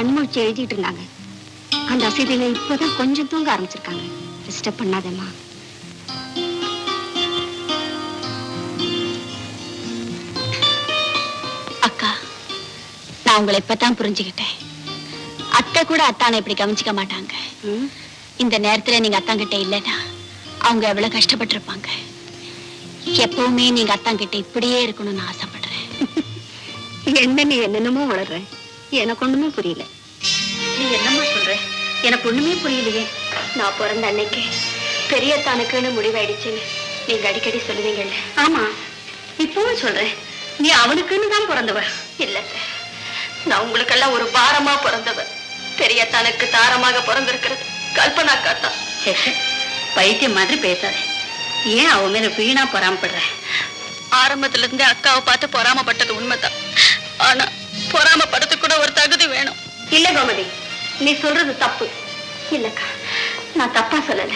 கண்முழிச்சு எழுதிட்டு இருந்தாங்க. அந்த அசதியில இப்பதான் கொஞ்சம் தூங்க ஆரம்பிச்சிருக்காங்க. டிஸ்டர்ப் பண்ணாதேம்மா. அக்கா, நான் உங்களை இப்பதான் புரிஞ்சுக்கிட்டேன். அத்தை கூட அத்தானை இப்படி கவனிச்சுக்க மாட்டாங்க. இந்த நேரத்துல நீங்க அத்தாங்கிட்ட இல்லைன்னா அவங்க எவ்வளவு கஷ்டப்பட்டிருப்பாங்க. எப்பவுமே நீங்க அத்தாங்கிட்ட இப்படியே இருக்கணும்னு ஆசைப்படுறேன். என்ன நீ என்னென்னமோ வளர்ற, எனக்கு ஒண்ணுமே புரியல. நீ என்னம்மா சொல்ற? எனக்கு ஒண்ணுமே புரியலையே. நான் பிறந்த அன்னைக்கு பெரியத்தானுக்குன்னு முடிவாயிடுச்சுன்னு நீங்க அடிக்கடி சொல்லுவீங்கல்ல. ஆமா, இப்பவும் சொல்றேன், நீ அவனுக்குன்னு தான் பிறந்தவ. இல்ல, நான் உங்களுக்கெல்லாம் ஒரு பாரமா பிறந்தவ. பெரியத்தானுக்கு தாரமாக பிறந்திருக்கிறது கல்பனா காத்தா. பைத்தியம் மாதிரி பேசாத. ஏன் அவன் மேல வீணா பொறாமப்படுற? ஆரம்பத்துல இருந்து அக்காவை பார்த்து பொறாமப்பட்டது உண்மைதான். ஆனா பொறாமப்படுறதுக்கு கூட ஒரு தகுதி வேணும். இல்ல கோமதி, நீ சொல்றது தப்பு. இல்லக்கா, நான் தப்பா சொல்லல,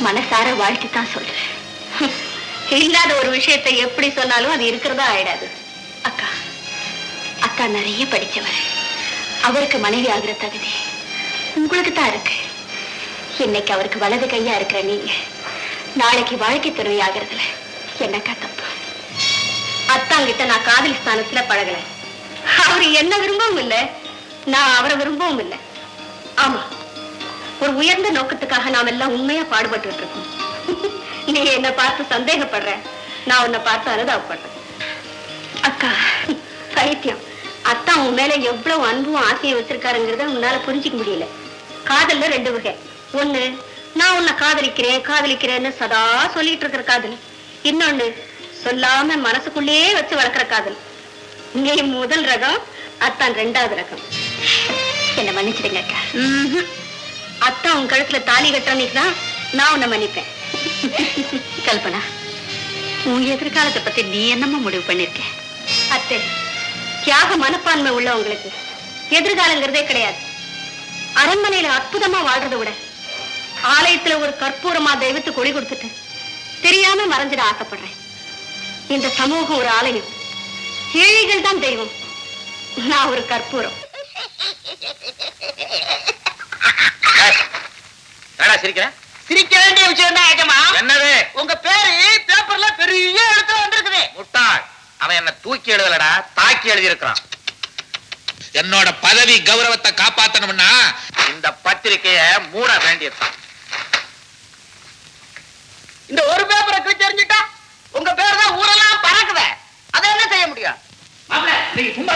மனசார வாழ்த்துதான் சொல்றேன். இல்லாத ஒரு விஷயத்தை எப்படி சொன்னாலும் அது இருக்கிறதா ஆயிடாது. அக்கா, அக்கா நிறைய படிச்சவர். அவருக்கு மனைவி ஆகிற தகுதி உங்களுக்கு தான் இருக்கு. இன்னைக்கு அவருக்கு வலது கையா இருக்கிற நீங்க நாளைக்கு வாழ்க்கை துறவி ஆகிறதுல என்னக்கா தப்பு? அத்தாங்கிட்ட நான் காதலி ஸ்தானத்துல பழகல. அவரு என்ன விரும்பவும் இல்லை, நான் அவரை விரும்பவும் இல்லை. ஆமா, ஒரு உயர்ந்த நோக்கத்துக்காக நாம் எல்லாம் உண்மையா பாடுபட்டு இருக்கோம். நீ என்ன பார்த்து சந்தேகப்படுற, நான் உன்னை பார்த்து அனுதாபப்படுறேன். அக்கா, பைத்தியம். அத்தா உன் மேல எவ்வளவு அன்பும் ஆசையும் வச்சிருக்காருங்கிறத உன்னால புரிஞ்சிக்க முடியல. காதல்ல ரெண்டு வகை. ஒண்ணு, நான் உன்னை காதலிக்கிறேன்னு சதா சொல்லிட்டு இருக்கிற காதல். இன்னொன்னு, சொல்லாம மனசுக்குள்ளேயே வச்சு வளர்க்கிற காதல். நீ முதல் ரகம், அத்தான் ரெண்டாவது ரகம். என்ன மன்னிச்சிடுங்க அக்கா. அத்தா உன் கழுத்துல தாலி கட்டுறன்னைக்குதான் நான் உன்னை மன்னிப்பேன். கல்பனா, உன் எதிர்காலத்தை பத்தி நீ என்னமா முடிவு பண்ணிருக்க? அத்தை, தியாக மனப்பான்மை உள்ளவங்களுக்கு எதிர்காலங்கிறதே கிடையாது. அரண்மனையில அற்புதமா வாழ்றதை விட ஆலயத்துல ஒரு கற்பூரமா தெய்வத்து கொடி கொடுத்துட்டு தெரியாம மறைஞ்சிட ஆசைப்படுறேன். இந்த சமூகம் ஒரு ஆலயம், ஏழைகள் தான் தெய்வம். நான் ஒரு கற்பூரம். சிரிக்க வேண்டிய விஷயம் தான் ஏஜமா. என்னது? உங்க பேரு பேப்பர்ல பெரிய எழுத்துல வந்திருக்குது. முட்டாள், அவன் என்ன தூக்கி எழுதலடா, தாக்கி எழுதி இருக்கிறான். என்னோட பதவி கௌரவத்தை காப்பாத்தணும்னா இந்த பத்திரிகைய மூட வேண்டியதுதான். இந்த ஒரு பேப்பரை கிழிச்சு எறிஞ்சிட்டா உங்க பேர் தான் ஊரெல்லாம் பறக்குது. அதை என்ன செய்ய முடியும்? நீங்க சும்மா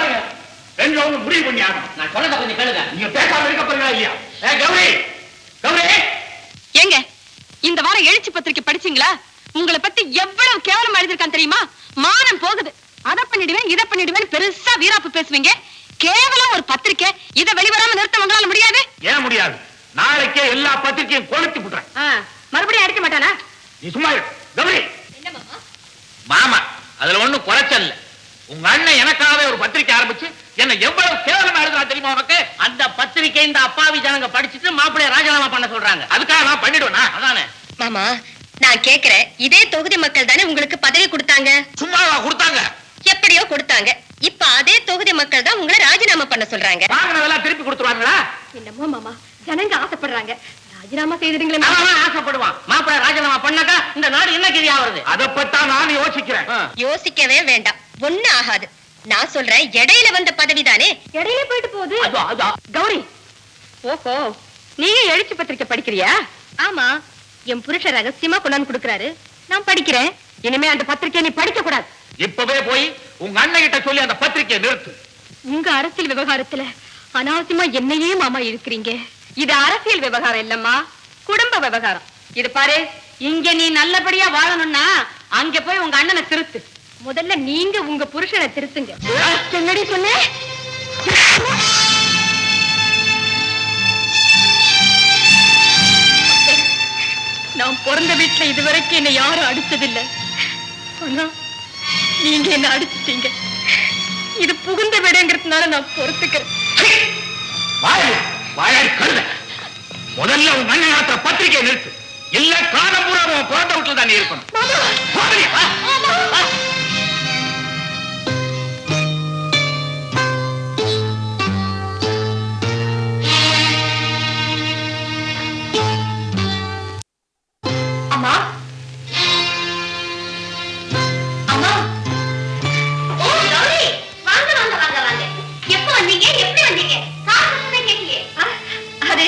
முடிவு பண்ணி ஆகணும். நான் சொன்னதை கொஞ்சம் கேளுங்க. நீங்க பேசாம இருக்க போறீங்களா இல்லையா? கௌரி, கௌரி, ஏங்க, இந்த வாரம் எழுச்சி பத்திரிக்கை படிச்சீங்களா? உங்களை பத்தி எவ்வளவு கேவலம் எழுதிருக்கான் தெரியுமா? மானம் போகுது. அதை பண்ணிடுவேன், இதை பண்ணிடுவேன், பெருசா வீராப்பு பேசுவீங்க. கேவலம் ஒரு பத்திரிக்கை, இதை வெளிவராம நிறுத்த உங்களால முடியாது. ஏன் முடியாது? நாளைக்கே எல்லா பத்திரிக்கையும் கொளுத்தி விட்டுறேன். மறுபடியும் அடிக்க மாட்டானா? நீ சும்மா கௌரி. மாமா, அதுல ஒண்ணும் குறைச்சல் இல்ல. உங்க அண்ணன் எனக்காகவே ஒரு பத்திரிக்கை ஆரம்பிச்சு என்ன எவ்வளவு கேவலமா எழுதுறா தெரியுமா உனக்கு? அந்த பத்திரிக்கை இந்த அப்பாவி ஜனங்க படிச்சுட்டு மாப்பிள்ளைய ராஜினாமா பண்ண சொல்றாங்க. அதுக்காக நான் பண்ணிடுவேனா? அதானே மாமா, நான் கேக்குறேன், இதே தொகுதி மக்கள் தானே உங்களுக்கு பதவி கொடுத்தாங்க? சும்மாவா கொடுத்தாங்க? எப்படியோ கொடுத்தாங்க. இப்ப அதே தொகுதி மக்கள் தான் உங்களை ராஜினாமா பண்ண சொல்றாங்க. வாங்கினதெல்லாம் திருப்பி கொடுத்துருவாங்களா? என்னமோ மாமா, ஜனங்க ஆசைப்படுறாங்க, ராஜினாமா செய்திருங்களே. ஆசைப்படுவான். மாப்பிள்ளை ராஜினாமா பண்ணாக்கா இந்த நாடு என்ன கதி ஆகுறது? அதை பத்தா நான் யோசிக்கிறேன். யோசிக்கவே வேண்டாம், ஒண்ணு ஆகாது. நான் சொல்றேன், இடையில வந்த பதவி தானே, இடையில போயிட்டு போகுது. கௌரி, ஓஹோ, நீங்க எழுச்சி பத்திரிக்கை படிக்கிறியா? ஆமா, என் புருஷ ரகசியமா கொண்டாந்து கொடுக்கறாரு, நான் படிக்கிறேன். இனிமே அந்த பத்திரிக்கை நீ படிக்க கூடாது. இப்பவே போய் உங்க அண்ணன் கிட்ட சொல்லி அந்த பத்திரிக்கையை நிறுத்து. உங்க அரசியல் விவகாரத்துல அனாவசியமா என்னையே மாமா இருக்கிறீங்க. இது அரசியல் விவகாரம் இல்லம்மா, குடும்ப விவகாரம். இது பாரு, இங்க நீ நல்லபடியா வாழணும்னா அங்க போய் உங்க அண்ணனை திருத்து. முதல்ல நீங்க உங்க புருஷனை திருத்துங்க. என்னடி சொன்ன? நான் பிறந்த வீட்டுல இதுவரைக்கும் என்ன யாரும் அடிச்சதில்லை. ஆனா நீங்க என்ன அடிச்சிட்டீங்க. இது புகுந்த விடங்கிறதுனால நான் பொறுத்துக்கிறேன். முதல்ல உங்க அண்ணன் பத்திரிகை நிறுத்து. இல்ல காலம் பூரா பிறந்த வீட்டுல தான் இருக்கணும். அம்மா அம்மா ஓ கௌரி வாங்க வாங்க வாங்க வாங்க எப்ப வந்தீங்க எப்படி வந்தீங்க காரணம் கேட்டீங்க அது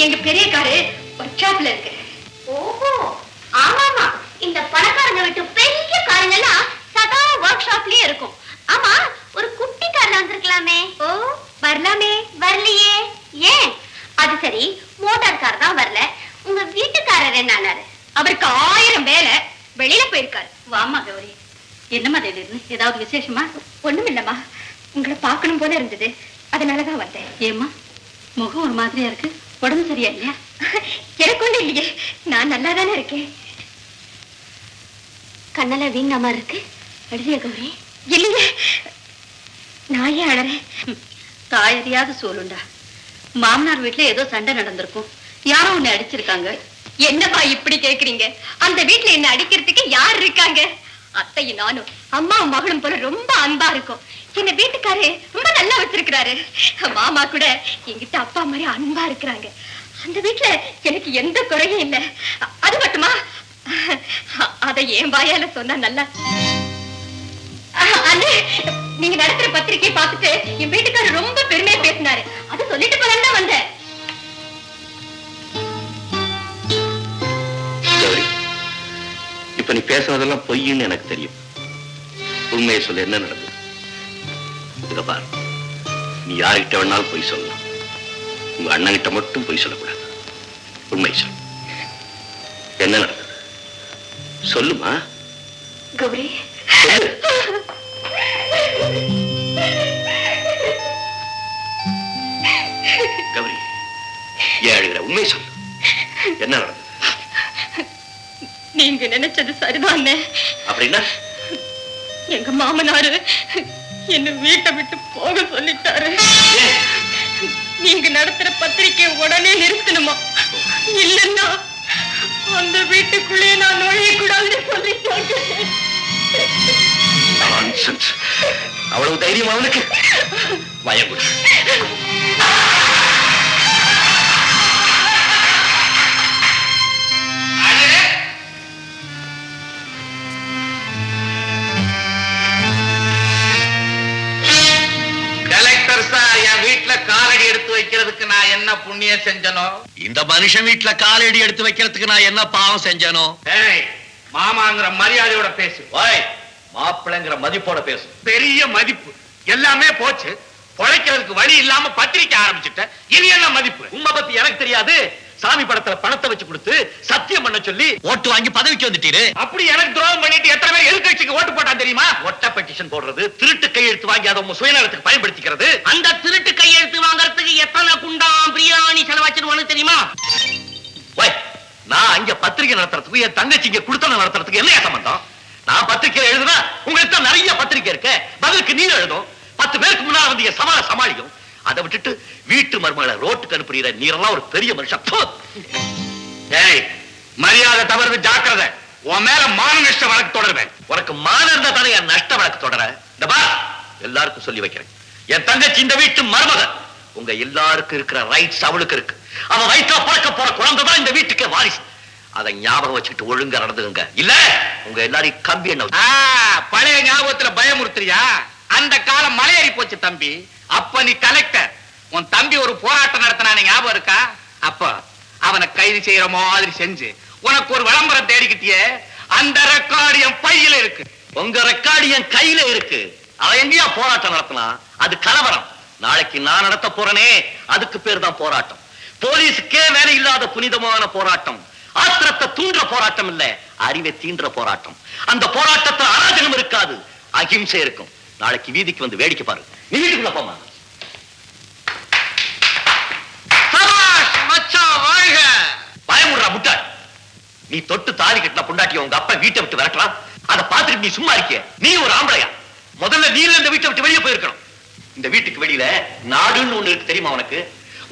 எங்க பெரிய காரு ஒர்க் ஷாப்ல இருக்கு ஓஹோ ஆமாமா இந்த பணக்காரங்க விட்டு பெரிய காருங்கெல்லாம் சதா ஒர்க் ஷாப்லயே இருக்கும் ஆமா ஒரு குட்டி கார்ல வந்திருக்கலாமே ஓ வரலாமே வரலையே ஏன் அது சரி மோட்டார் கார் தான் வரல உங்க வீட்டுக்காரர் என்னானாரு அவருக்கு 1000 வேலை வெளியில போயிருக்காரு வாமா கௌரி என்னம்மா திடீர்னு ஏதாவது விசேஷமா ஒண்ணும் இல்லம்மா உங்களை பார்க்கணும் போல இருந்தது அதனாலதான் வந்தேன் ஏம்மா முகம் ஒரு மாதிரியா இருக்கு உடம்பு சரியா இல்லையா எனக்கு ஒண்ணு இல்லையே நான் நல்லா தானே இருக்கேன் கண்ணெல்லாம் வீங்க மாதிரி இருக்கு அழுதியா கௌரி இல்லையே நான் ஏன் அழறேன் தாயறியாத சூழுண்டா மாமனார் வீட்டுல ஏதோ சண்டை நடந்திருக்கும் யாரோ உன்னை அடிச்சிருக்காங்க என்னப்பா இப்படி கேக்குறீங்க அந்த வீட்டுல என்ன அடிக்கிறதுக்கு யார் இருக்காங்க அத்தையும் நானும் அம்மாவும் மகளும் போல ரொம்ப அன்பா இருக்கும் என்ன வீட்டுக்காரே ரொம்ப நல்லா வச்சிருக்கிறாரு மாமா கூட என்கிட்ட அப்பா மாதிரி அன்பா இருக்கிறாங்க அந்த வீட்டுல எனக்கு எந்த குறையும் இல்லை அது மட்டுமா அதை என் வாயால சொன்னா நல்லா அண்ணே நீங்க நடத்துற பத்திரிக்கையை பார்த்துட்டு என் வீட்டுக்காரர் ரொம்ப பெருமையா பேசினாரு அது சொல்லிட்டு போலாம் தான் வந்தேன் இப்ப நீ பேசுறதெல்லாம் பொய்ன்னு எனக்கு தெரியும் உண்மையை சொல்ல என்ன நடந்தது இத பாரு நீ யார்கிட்ட வேணாலும் பொய் சொல்லலாம் உங்க அண்ணன் கிட்ட மட்டும் பொய் சொல்லக்கூடாது உண்மை சொல் என்ன நடந்தது சொல்லுமா கௌரி சொல்லு கௌரி ஏன் அழுகிற உண்மை சொல்லு என்ன நடந்தது நீங்க நினைச்சது சரிதான் அப்படின்னா எங்க மாமனாரு என்ன வீட்டை விட்டு போக சொல்லிட்டாரு நீங்க நடத்துற பத்திரிக்கை உடனே நிறுத்தணுமா இல்லன்னா அந்த வீட்டுக்குள்ளே நான் நுழையக்கூடாதுன்னு சொல்லிட்டாங்க அவ்வளவு தைரியம் அவனுக்கு பயப்படு காலடி எடுத்து வைக்கிறதுக்கு நான் என்ன புண்ணியம் செஞ்சனோ இந்த மனுஷன் வீட்டுல காலடி எடுத்து வைக்கிறதுக்கு நான் என்ன பாவம் செஞ்சனோ மாமாங்கிற மரியாதையோட பேசு மாப்பிள்ளைங்கிற மதிப்போட பேசு பெரிய மதிப்பு எல்லாமே போச்சு பொழைக்கிறதுக்கு வழி இல்லாம பத்திரிக்கை ஆரம்பிச்சுட்ட இனி என்ன மதிப்பு உண்மை பத்தி எனக்கு தெரியாது சாமி படத்துல பணத்தை வச்சு கொடுத்து சத்தியம் பண்ண சொல்லி ஓட்டு வாங்கி பதவிக்கு வந்துட்டீரு அப்படி எனக்கு துரோகம் பண்ணிட்டு எத்தனை பேர் எதிர்கட்சிக்கு ஓட்டு போட்டான் தெரியுமா ஒட்ட பெட்டிஷன் போடுறது திருட்டு கையெழுத்து வாங்கி அதை உங்க சுயநலத்துக்கு பயன்படுத்திக்கிறது அந்த திருட்டு கையெழுத்து வாங்கறதுக்கு எத்தனை குண்டாம் பிரியாணி செலவாச்சிருவான்னு தெரியுமா நான் அங்க பத்திரிகை நடத்துறதுக்கு என் தங்கச்சி இங்க குடுத்தன நடத்துறதுக்கு என்ன சம்பந்தம் நான் பத்திரிகை எழுதுனா உங்களுக்கு நிறைய பத்திரிகை இருக்கு பதிலுக்கு நீ எழுதும் 10 பேருக்கு முன்னால வந்து என் சவால சமாளிக்கும் அதை விட்டுட்டு வீட்டு மருமகளை ரோட்டுக்கு அனுப்புற நீரெல்லாம் ஒரு பெரிய மனுஷன் மரியாதை தவறு ஜாக்கிரதை உன் மேல மான நஷ்ட வழக்கு தொடருவேன் உனக்கு மான இருந்தா தானே என் நஷ்ட வழக்கு தொடர இந்த பா எல்லாருக்கும் சொல்லி வைக்கிறேன் என் தங்கச்சி இந்த வீட்டு மருமகன் உங்க எல்லாருக்கும் இருக்கிற ரைட்ஸ் அவளுக்கு இருக்கு அவன் வயிற்றா பழக்க போற குழந்தைதான் இந்த வீட்டுக்கு வாரிசு அதை ஞாபகம் வச்சுக்கிட்டு ஒழுங்கா நடந்துங்க இல்ல உங்க எல்லாரையும் கம்பி என்ன பழைய ஞாபகத்துல பயமுறுத்துறியா அந்த காலம் மலையேறி போச்சு தம்பி அப்ப நீ கலெக்டர் உன் தம்பி ஒரு போராட்டம் நடத்தினான ஞாபகம் இருக்கா அப்ப அவனை கைது செய்யற மாதிரி செஞ்சு உனக்கு ஒரு விளம்பரம் தேடிக்கிட்டியே அந்த ரெக்கார்டு என் பையில இருக்கு உங்க ரெக்கார்டு என் கையில இருக்கு அவன் எங்கேயா போராட்டம் நடத்தினா அது கலவரம் நாளைக்கு நான் நடத்த போறனே அதுக்கு பேர் தான் போராட்டம் போலீஸுக்கே வேலை இல்லாத புனிதமான போராட்டம் ஆத்திரத்தை தூண்டுற போராட்டம் இல்ல அறிவை தீண்டுற போராட்டம் அந்த போராட்டத்தில் அராஜகம் இருக்காது அகிம்சை இருக்கும் நாளைக்கு வீதிக்கு வந்து வேடிக்கை பாரு நீ வீட்டுக்குள்ள போமா பயமுடுறா முட்டாள் நீ தொட்டு தாலி கட்டின பொண்டாட்டிய உங்க அப்பா வீட்டை விட்டு விரட்டலாம் அதை பார்த்துட்டு நீ சும்மா இருக்கிய நீ ஒரு ஆம்பளையா முதல்ல நீ இந்த வீட்டை விட்டு வெளியே போயிருக்கணும் இந்த வீட்டுக்கு வெளியில நாடுன்னு ஒண்ணு இருக்கு தெரியுமா உனக்கு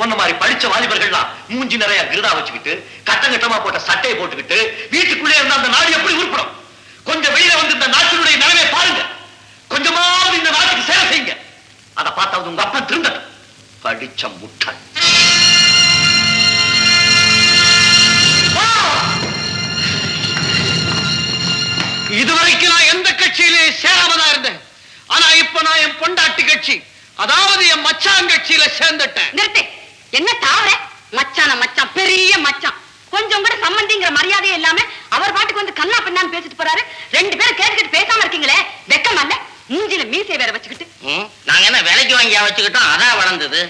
உன்ன மாதிரி படிச்ச வாலிபர்கள்லாம் மூஞ்சி நிறைய கிருதா வச்சுக்கிட்டு கட்டங்கட்டமா போட்ட சட்டையை போட்டுக்கிட்டு வீட்டுக்குள்ளே இருந்த அந்த நாடு எப்படி உருப்படும் கொஞ்சம் வெளியில வந்து இந்த நாட்டினுடைய நிலைமை பாருங்க கொஞ்சமாவது இந்த நாட்டுக்கு சேவை செய்யுங்க அதை பார்த்தாவது உங்க அப்பா திருந்தட்டும் படிச்ச முட்டாள் நான் என் பொண்டாட்டி கட்சி, அதாவது என் மச்சான் கட்சியில சேர்ந்துட்டேன். நிறுத்து. என்ன தாவர மச்சான மச்சான், பெரிய மச்சான். கொஞ்சம் கூட சம்பந்திங்கிற மரியாதையே இல்லாம அவர் பாட்டுக்கு வந்து கண்ணா பின்னான்னு பேசிட்டு போறாரு. ரெண்டு பேரும் கேட்டுக்கிட்டு பேசாம இருக்கீங்களே, வெக்கமா இல்ல? மூஞ்சில மீசை வேற வச்சுக்கிட்டு. நாங்க என்ன விலைக்கு வாங்கியா வச்சுக்கிட்டோம், அதான் வளர்ந்தது.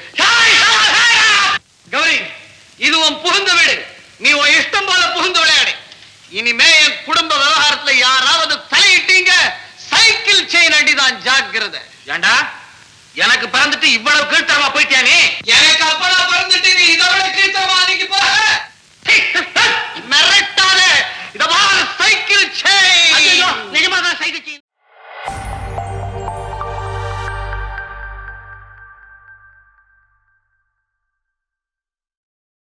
கௌரி, இது உன் புகுந்த வீடு. நீ உன் இஷ்டம் போல புகுந்து விளையாடு. இனிமே என் குடும்ப விவகாரத்துல யாராவது தலையிட்டீங்க, சைக்கிள் செயின் அடிதான் ஜாக்கிரதை. ஏண்டா, எனக்கு பிறந்துட்டு இவ்வளவு கீழ்த்தரமா போயிட்டியானே? எனக்கு அப்பனா பிறந்துட்டு நீ இதோட கீழ்த்தரமா அன்னைக்கு போற.